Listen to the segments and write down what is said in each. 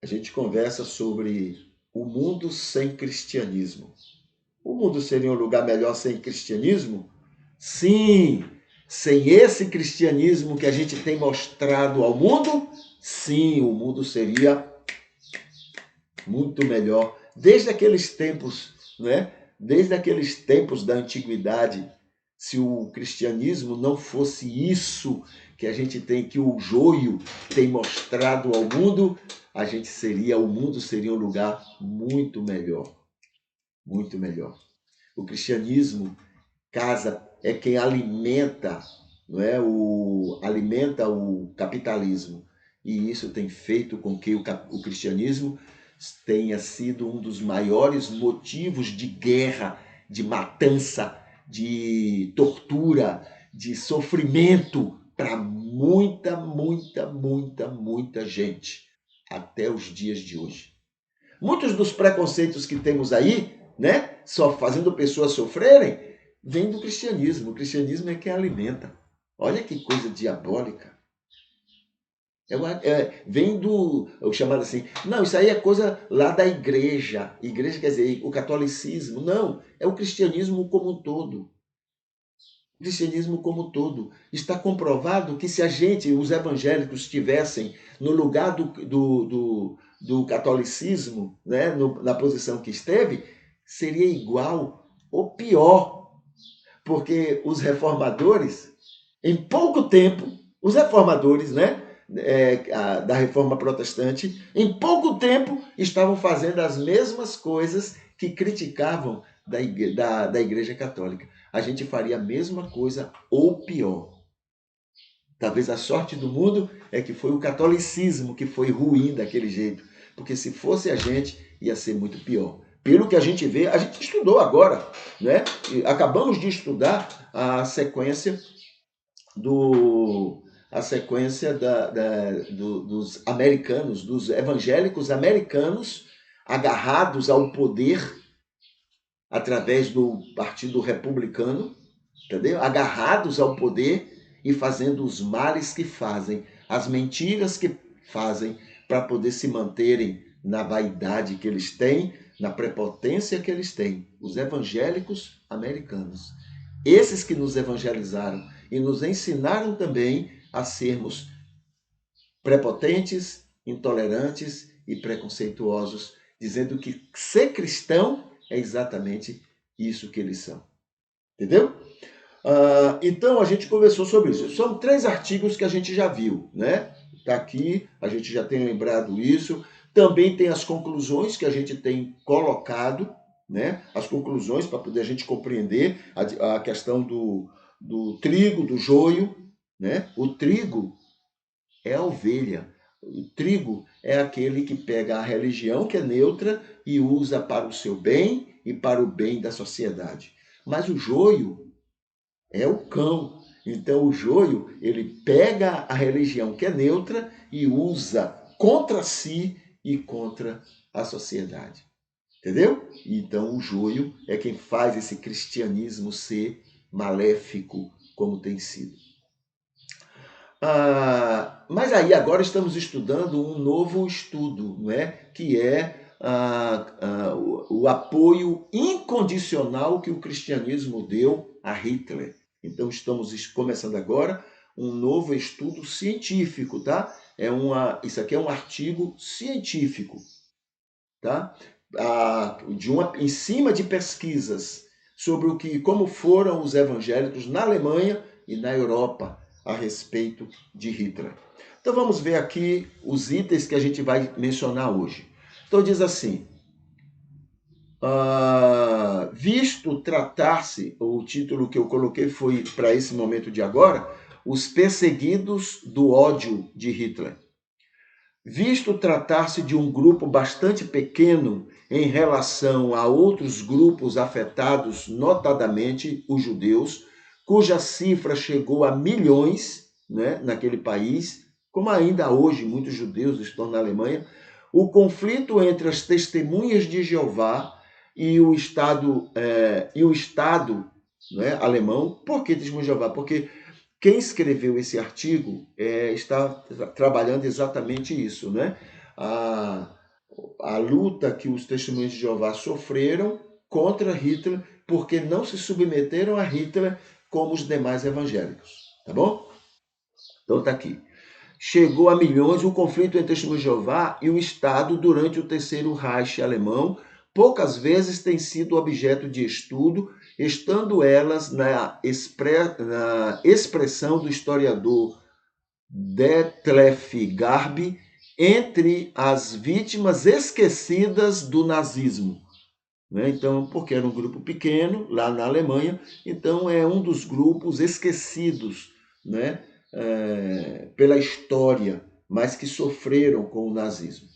A gente conversa sobre o mundo sem cristianismo. O mundo seria um lugar melhor sem cristianismo? Sim! Sem esse cristianismo que a gente tem mostrado ao mundo, sim, o mundo seria muito melhor. Desde aqueles tempos, né? Desde aqueles tempos da antiguidade, se o cristianismo não fosse isso que a gente tem, que o joio tem mostrado ao mundo, o mundo seria um lugar muito melhor, muito melhor. O cristianismo casa é quem alimenta, não é, alimenta o capitalismo. E isso tem feito com que o cristianismo tenha sido um dos maiores motivos de guerra, de matança, de tortura, de sofrimento para muita gente até os dias de hoje. Muitos dos preconceitos que temos aí, né, só fazendo pessoas sofrerem, vem do cristianismo. O cristianismo é quem alimenta. Olha que coisa diabólica. Vem do, o chamado assim, não, isso aí é coisa lá da igreja. Igreja quer dizer o catolicismo. Não, é o cristianismo como um todo. O cristianismo como um todo. Está comprovado que se a gente, os evangélicos, estivessem no lugar do catolicismo, né, na posição que esteve, seria igual ou pior. Porque os reformadores, em pouco tempo, os reformadores, né, da reforma protestante, em pouco tempo estavam fazendo as mesmas coisas que criticavam da Igreja Católica. A gente faria a mesma coisa ou pior. Talvez a sorte do mundo é que foi o catolicismo que foi ruim daquele jeito, porque se fosse a gente, ia ser muito pior. Pelo que a gente vê, a gente estudou agora, né? E acabamos de estudar a sequência do a sequência dos americanos, dos evangélicos americanos agarrados ao poder através do Partido Republicano, entendeu? Agarrados ao poder e fazendo os males que fazem, as mentiras que fazem para poder se manterem na vaidade que eles têm, na prepotência que eles têm. Os evangélicos americanos. Esses que nos evangelizaram e nos ensinaram também a sermos prepotentes, intolerantes e preconceituosos, dizendo que ser cristão é exatamente isso que eles são. Entendeu? Então a gente conversou sobre isso. São 3 artigos que a gente já viu, né? Está aqui, a gente já tem lembrado isso. Também tem as conclusões que a gente tem colocado, né? As conclusões para poder a gente compreender a questão do trigo, do joio, né? O trigo é a ovelha. O trigo é aquele que pega a religião, que é neutra, e usa para o seu bem e para o bem da sociedade. Mas o joio é o cão. Então o joio, ele pega a religião que é neutra e usa contra si e contra a sociedade. Entendeu? Então o joio é quem faz esse cristianismo ser maléfico como tem sido. Mas aí agora estamos estudando um novo estudo, não é? Que é o apoio incondicional que o cristianismo deu a Hitler. Então estamos começando agora um novo estudo científico, tá? Isso aqui é um artigo científico, tá? Em cima de pesquisas sobre como foram os evangélicos na Alemanha e na Europa a respeito de Hitler. Então vamos ver aqui os itens que a gente vai mencionar hoje. Então diz assim, visto tratar-se, o título que eu coloquei foi para esse momento de agora, os perseguidos do ódio de Hitler. Visto tratar-se de um grupo bastante pequeno em relação a outros grupos afetados, notadamente os judeus, cuja cifra chegou a milhões, né, naquele país, como ainda hoje muitos judeus estão na Alemanha, o conflito entre as testemunhas de Jeová e o Estado, né, alemão. Por que testemunhas de Jeová? Porque quem escreveu esse artigo está trabalhando exatamente isso, né? a, a luta que os testemunhos de Jeová sofreram contra Hitler, porque não se submeteram a Hitler como os demais evangélicos. Tá bom? Então tá aqui. Chegou a milhões o conflito entre Testemunhos de Jeová e o Estado durante o Terceiro Reich alemão. Poucas vezes tem sido objeto de estudo, estando elas na expressão do historiador Detlef Garbe entre as vítimas esquecidas do nazismo. Né? Então, porque era um grupo pequeno lá na Alemanha, então é um dos grupos esquecidos, né? Pela história, mas que sofreram com o nazismo.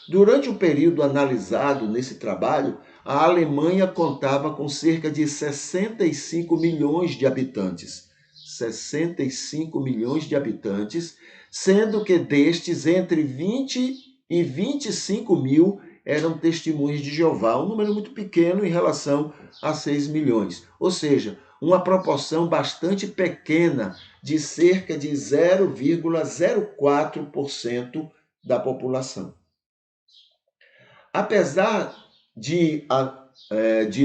Durante o período analisado nesse trabalho, a Alemanha contava com cerca de 65 milhões de habitantes. 65 milhões de habitantes, sendo que destes entre 20 e 25 mil eram testemunhas de Jeová, um número muito pequeno em relação a 6 milhões. Ou seja, uma proporção bastante pequena de cerca de 0,04% da população. Apesar de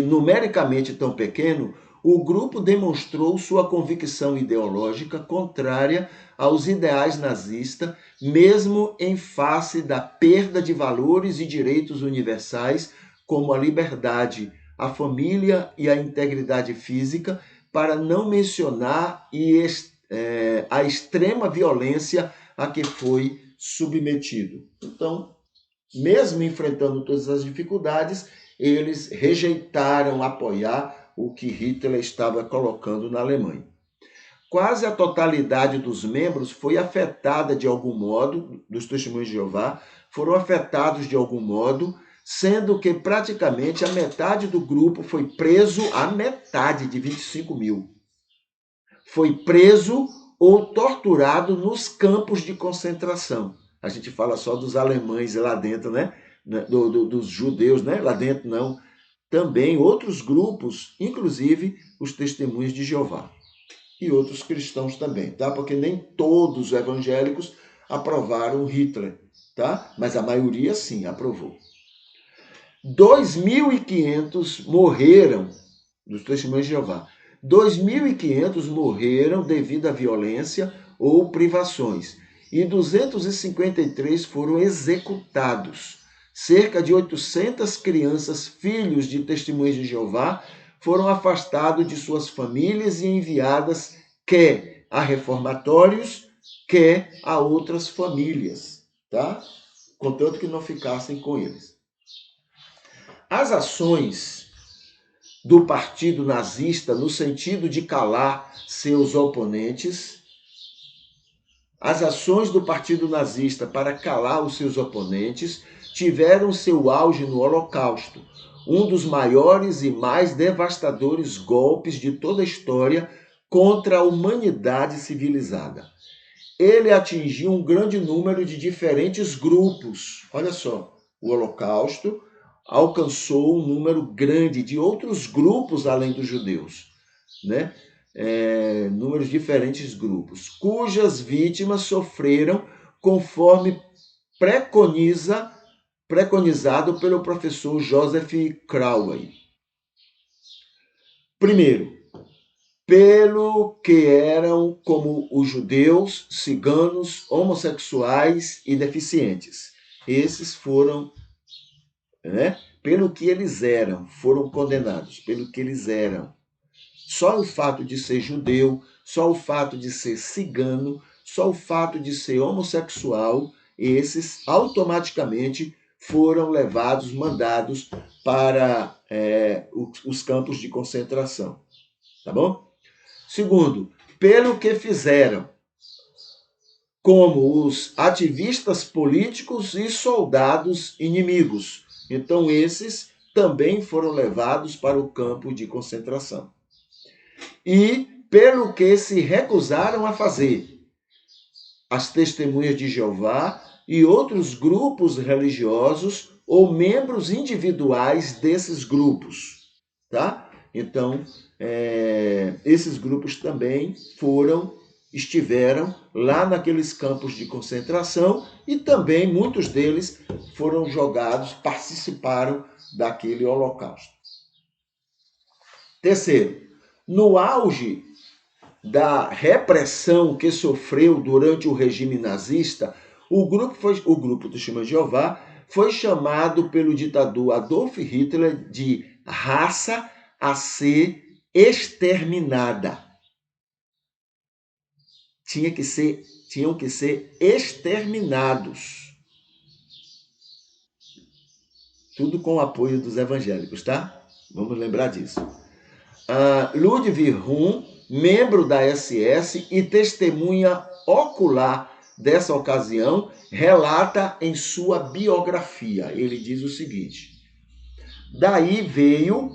numericamente tão pequeno, o grupo demonstrou sua convicção ideológica contrária aos ideais nazistas, mesmo em face da perda de valores e direitos universais, como a liberdade, a família e a integridade física, para não mencionar a extrema violência a que foi submetido. Então, mesmo enfrentando todas as dificuldades, eles rejeitaram apoiar o que Hitler estava colocando na Alemanha. Quase a totalidade dos membros foi afetada de algum modo, dos testemunhos de Jeová, foram afetados de algum modo, sendo que praticamente a metade do grupo foi preso, a metade de 25 mil. Foi preso ou torturado nos campos de concentração. A gente fala só dos alemães lá dentro, né? Dos judeus, né? Lá dentro não. Também outros grupos, inclusive os testemunhos de Jeová. E outros cristãos também, tá? Porque nem todos os evangélicos aprovaram Hitler, tá? Mas a maioria sim aprovou. 2.500 morreram dos testemunhos de Jeová. 2.500 morreram devido à violência ou privações e 253 foram executados. Cerca de 800 crianças, filhos de testemunhas de Jeová, foram afastados de suas famílias e enviadas quer a reformatórios, quer a outras famílias, tá? Contanto que não ficassem com eles. As ações do partido nazista no sentido de calar seus oponentes, as ações do partido nazista para calar os seus oponentes tiveram seu auge no Holocausto, um dos maiores e mais devastadores golpes de toda a história contra a humanidade civilizada. Ele atingiu um grande número de diferentes grupos. Olha só, o Holocausto alcançou um número grande de outros grupos além dos judeus, né? Números diferentes grupos, cujas vítimas sofreram conforme preconizado pelo professor Joseph Crowley. Primeiro, pelo que eram como os judeus, ciganos, homossexuais e deficientes. Esses foram, né, pelo que eles eram, foram condenados, pelo que eles eram. Só o fato de ser judeu, só o fato de ser cigano, só o fato de ser homossexual, esses automaticamente foram levados, mandados para os campos de concentração. Tá bom? Segundo, pelo que fizeram, como os ativistas políticos e soldados inimigos. Então, esses também foram levados para o campo de concentração. E pelo que se recusaram a fazer, as testemunhas de Jeová e outros grupos religiosos ou membros individuais desses grupos, tá? Então, esses grupos também foram estiveram lá naqueles campos de concentração e também muitos deles foram jogados, participaram daquele holocausto. Terceiro, no auge da repressão que sofreu durante o regime nazista, o grupo Testemunha de Jeová foi chamado pelo ditador Adolf Hitler de raça a ser exterminada. Tinham que ser exterminados. Tudo com o apoio dos evangélicos, tá? Vamos lembrar disso. Ludwig Rum, membro da SS e testemunha ocular dessa ocasião, relata em sua biografia. Ele diz o seguinte: daí veio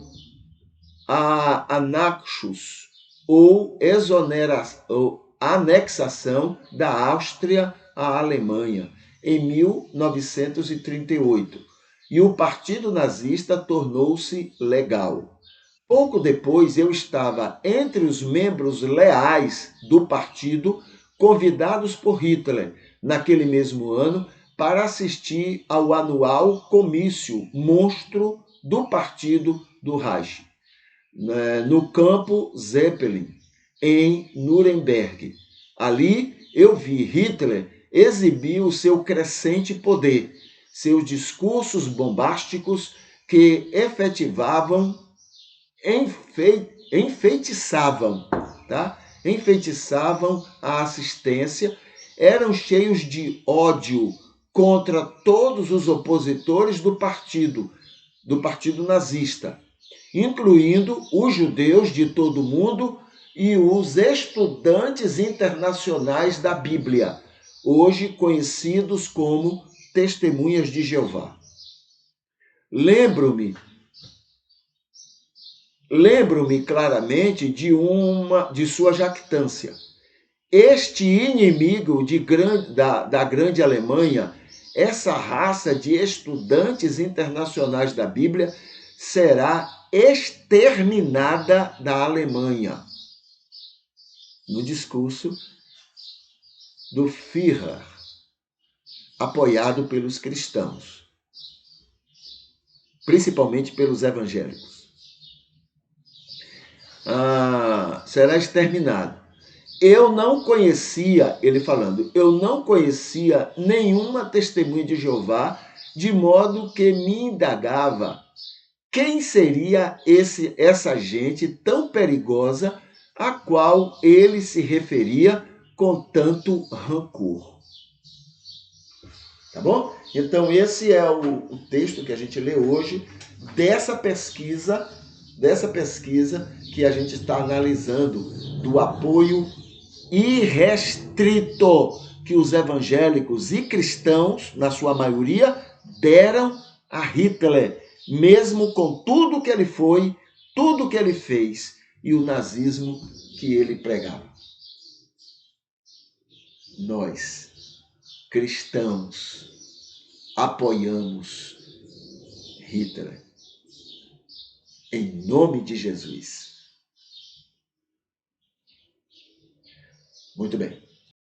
a anexus, ou anexação da Áustria à Alemanha, em 1938, e o Partido Nazista tornou-se legal. Pouco depois, eu estava entre os membros leais do partido, convidados por Hitler, naquele mesmo ano, para assistir ao anual comício monstro do partido do Reich, no campo Zeppelin, em Nuremberg. Ali eu vi Hitler exibir o seu crescente poder, seus discursos bombásticos que enfeitiçavam, tá? Enfeitiçavam a assistência, eram cheios de ódio contra todos os opositores do partido nazista, incluindo os judeus de todo o mundo e os estudantes internacionais da Bíblia, hoje conhecidos como Testemunhas de Jeová. Lembro-me claramente de sua jactância. Este inimigo da grande Alemanha, essa raça de estudantes internacionais da Bíblia, será exterminada da Alemanha. No discurso do Führer, apoiado pelos cristãos, principalmente pelos evangélicos. Será exterminado. Eu não conhecia, ele falando, eu não conhecia nenhuma testemunha de Jeová, de modo que me indagava quem seria essa gente tão perigosa a qual ele se referia com tanto rancor. Tá bom? Então esse é o texto que a gente lê hoje dessa pesquisa que a gente está analisando, do apoio irrestrito que os evangélicos e cristãos, na sua maioria, deram a Hitler, mesmo com tudo que ele foi, tudo que ele fez e o nazismo que ele pregava. Nós, cristãos, apoiamos Hitler. Em nome de Jesus. Muito bem.